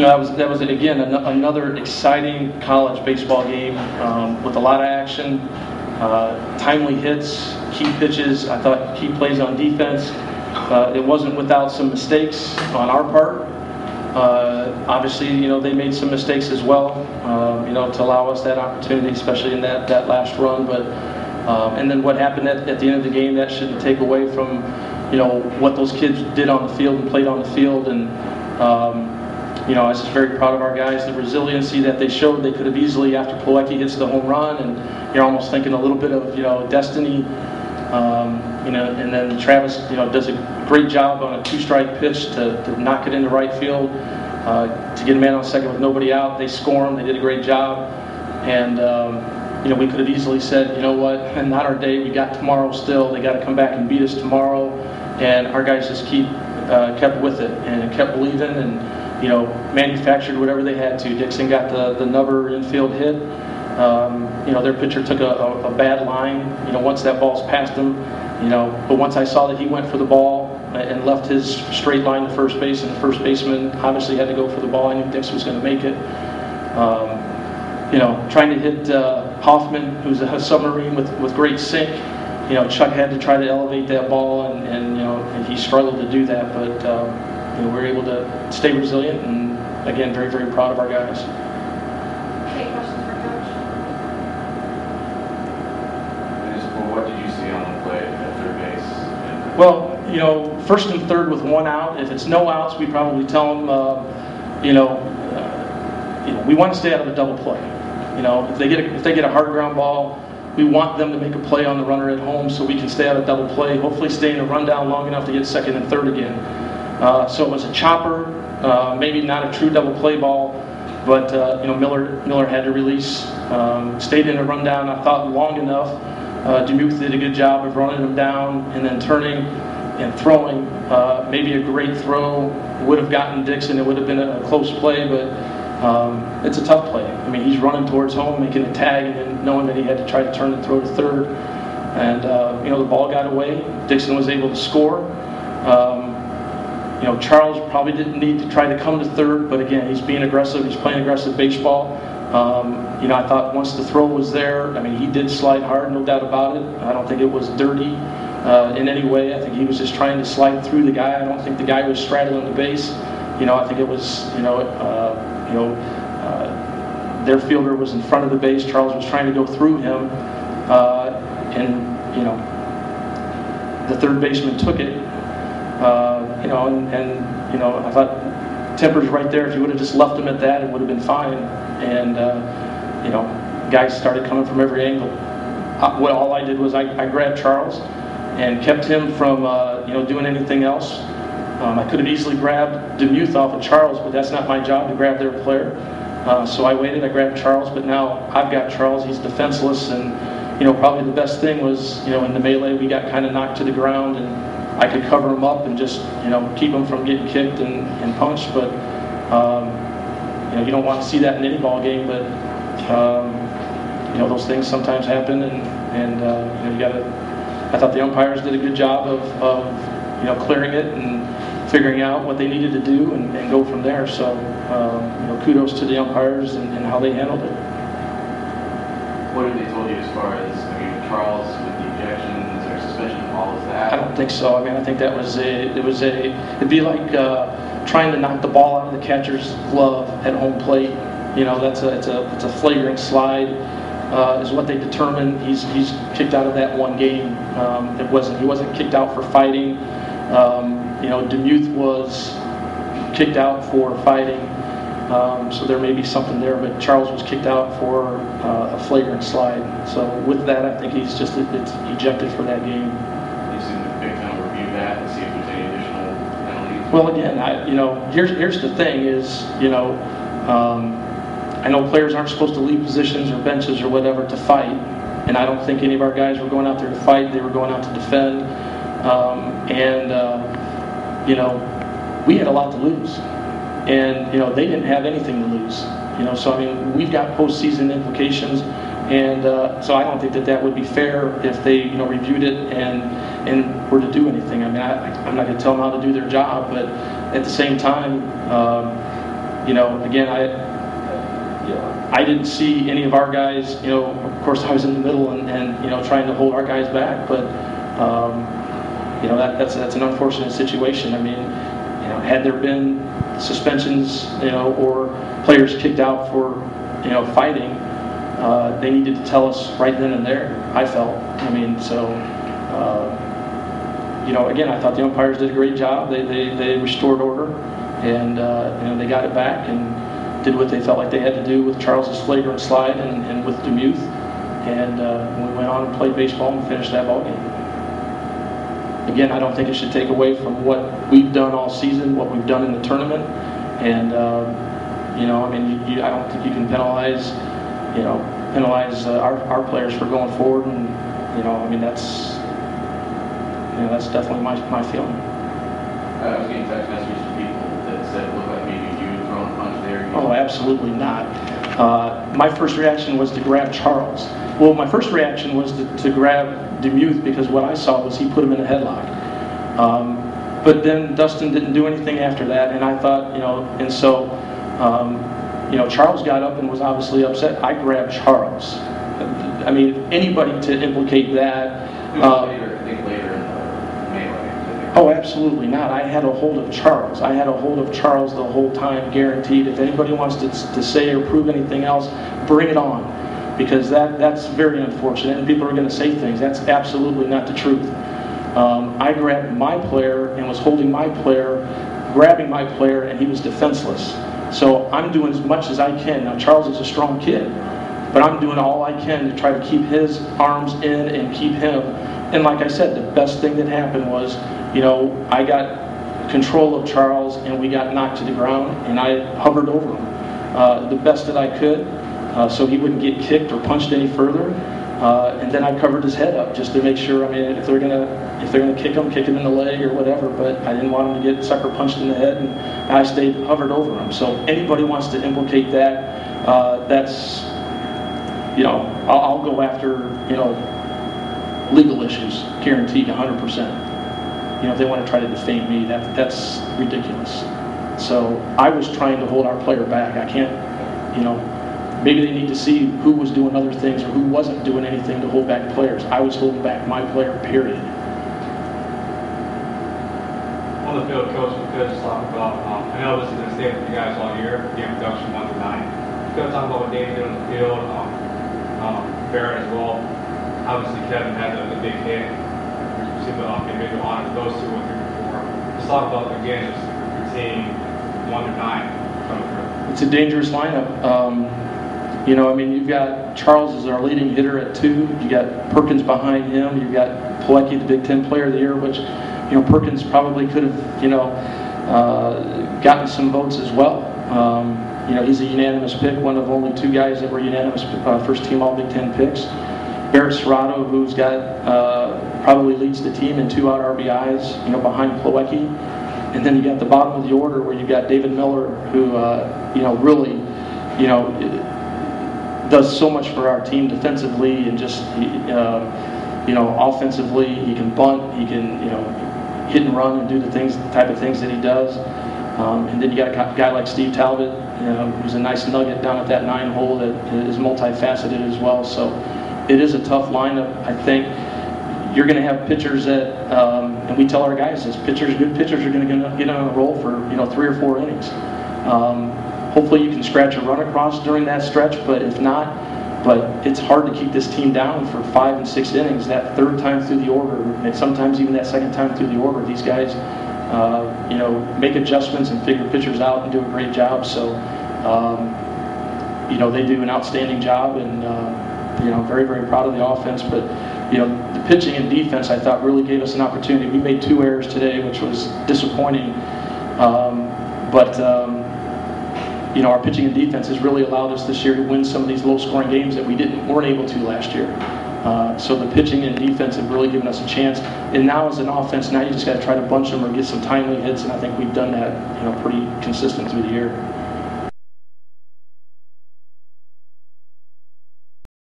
that was again another exciting college baseball game with a lot of action, timely hits, key pitches. I thought key plays on defense. It wasn't without some mistakes on our part. Obviously, they made some mistakes as well, to allow us that opportunity, especially in that last run. But and then what happened at the end of the game, that shouldn't take away from, what those kids did on the field and played on the field. And I was just very proud of our guys, the resiliency that they showed. They could have easily, after Plawecki hits the home run, and you're almost thinking a little bit of, destiny. And then Travis, does a great job on a 2-strike pitch to knock it into right field, to get a man on second with nobody out. They score him. They did a great job. And, we could have easily said, you know what, not our day. We got tomorrow still. They got to come back and beat us tomorrow. And our guys just kept with it and kept believing and, manufactured whatever they had to. Dixon got the Nubber infield hit. Their pitcher took a bad line, once that ball's past him, but once I saw that he went for the ball and left his straight line to first base, and the first baseman obviously had to go for the ball, I knew Dix was going to make it. Trying to hit Hoffman, who's a submarine with great sink, Chuck had to try to elevate that ball, and he struggled to do that, but we were able to stay resilient, and again, very, very proud of our guys. Any questions for Coach? What did you see on the play at third base? Well, first and third with one out. If it's no outs, we probably tell them, we want to stay out of a double play. If they get a hard ground ball, we want them to make a play on the runner at home so we can stay out of double play. Hopefully, stay in a rundown long enough to get second and third again. So it was a chopper, maybe not a true double play ball, but Miller had to release. Stayed in a rundown, I thought, long enough. DeMuth did a good job of running him down and then turning and throwing. Maybe a great throw would have gotten Dixon. It would have been a close play, but it's a tough play. I mean, he's running towards home, making a tag, and then knowing that he had to try to turn and throw to third. And, the ball got away. Dixon was able to score. Charles probably didn't need to try to come to third, but again, he's being aggressive. He's playing aggressive baseball. I thought once the throw was there, he did slide hard, no doubt about it. I don't think it was dirty in any way. I think he was just trying to slide through the guy. I don't think the guy was straddling the base. I think it was, their fielder was in front of the base. Charles was trying to go through him, the third baseman took it. I thought Temper's right there. If you would have just left him at that, it would have been fine. And guys started coming from every angle. All I did was I grabbed Charles and kept him from doing anything else. I could have easily grabbed DeMuth off of Charles, but that's not my job to grab their player. So I waited. I grabbed Charles, but now I've got Charles. He's defenseless, and probably the best thing was in the melee we got kind of knocked to the ground, and I could cover him up and just keep him from getting kicked and punched. But you don't want to see that in any ball game, but those things sometimes happen, and you got to. I thought the umpires did a good job of clearing it and figuring out what they needed to do and go from there. So kudos to the umpires and how they handled it. What have they told you as far as Charles with the ejection? Is there a suspension of all of that? I don't think so. I think that was it'd be like trying to knock the ball out of the catcher's glove at home plate. It's a flagrant slide. Is what they determined. He's kicked out of that one game. He wasn't kicked out for fighting. DeMuth was kicked out for fighting. So there may be something there, but Charles was kicked out for a flagrant slide. So with that, I think he's just it's ejected for that game. You seem to Big Ten review that and see if there's any additional penalties. Well, again, here's the thing is, I know players aren't supposed to leave positions or benches or whatever to fight, and I don't think any of our guys were going out there to fight. They were going out to defend, we had a lot to lose, and they didn't have anything to lose. So we've got postseason implications, and so I don't think that would be fair if they reviewed it and were to do anything. I'm not going to tell them how to do their job, but at the same time, again, I didn't see any of our guys, of course I was in the middle and trying to hold our guys back, but that's an unfortunate situation. I mean, had there been suspensions, or players kicked out for, fighting, they needed to tell us right then and there, I felt. I mean, so, again, I thought the umpires did a great job. They restored order, and, they got it back and did what they felt like they had to do with Charles's flagrant slide and with Demuth. And we went on and played baseball and finished that ball game. Again, I don't think it should take away from what we've done all season, what we've done in the tournament. And, I mean, I don't think you can penalize our players for going forward. And, I mean, that's definitely my feeling. I was getting text messages from people that said it looked like maybe you thrown a punch there. Oh, absolutely not. My first reaction was to grab Charles. Well, my first reaction was to grab Demuth because what I saw was he put him in a headlock. But then Dustin didn't do anything after that, and I thought, and so, Charles got up and was obviously upset. I grabbed Charles. I mean, anybody to implicate that. I think later in the melee. Oh, absolutely not. I had a hold of Charles. I had a hold of Charles the whole time, guaranteed. If anybody wants to say or prove anything else, bring it on. Because that's very unfortunate, and people are going to say things. That's absolutely not the truth. I grabbed my player and was holding my player, grabbing my player, and he was defenseless. So I'm doing as much as I can. Now, Charles is a strong kid, but I'm doing all I can to try to keep his arms in and keep him. And like I said, the best thing that happened was, I got control of Charles, and we got knocked to the ground, and I hovered over him the best that I could. So he wouldn't get kicked or punched any further, and then I covered his head up just to make sure. I mean, if they're gonna kick him in the leg or whatever. But I didn't want him to get sucker punched in the head, and I stayed hovered over him. So anybody wants to implicate that, that's I'll go after legal issues, guaranteed 100%. If they want to try to defame me, that's ridiculous. So I was trying to hold our player back. I can't, maybe they need to see who was doing other things or who wasn't doing anything to hold back players. I was holding back my player, period. On the field, Coach, we could just talk about, I know this has been a statement for you guys all year, game production 1 through 9. We could talk about what David did on the field, Barrett as well. Obviously, Kevin had the big hit. We received the individual honors. Those two went through before. Just talk about, again, just routine 1 through 9 coming through. It's a dangerous lineup. I mean, you've got Charles as our leading hitter at 2. You got Perkins behind him. You've got Pilecki, the Big Ten Player of the Year, which, Perkins probably could have, gotten some votes as well. He's a unanimous pick, one of only 2 guys that were unanimous first team All Big Ten picks. Barrett Serrato, who's got probably leads the team in 2 out RBIs, behind Pilecki. And then you got the bottom of the order where you got David Miller, who really, does so much for our team defensively and just, offensively. He can bunt, he can, hit and run and do the type of things that he does. And then you got a guy like Steve Talbot, who's a nice nugget down at that 9 hole that is multifaceted as well. So it is a tough lineup. I think you're going to have pitchers that, and we tell our guys this, good pitchers are going to get on a roll for 3 or 4 innings. Hopefully you can scratch a run across during that stretch, but if not, it's hard to keep this team down for 5 and 6 innings. That 3rd time through the order, and sometimes even that 2nd time through the order, these guys, make adjustments and figure pitchers out and do a great job. So, they do an outstanding job, and very, very proud of the offense. But the pitching and defense, I thought, really gave us an opportunity. We made 2 errors today, which was disappointing. Our pitching and defense has really allowed us this year to win some of these low-scoring games that we weren't able to last year. So the pitching and defense have really given us a chance. And now as an offense, now you just got to try to bunch them or get some timely hits, and I think we've done that, pretty consistent through the year.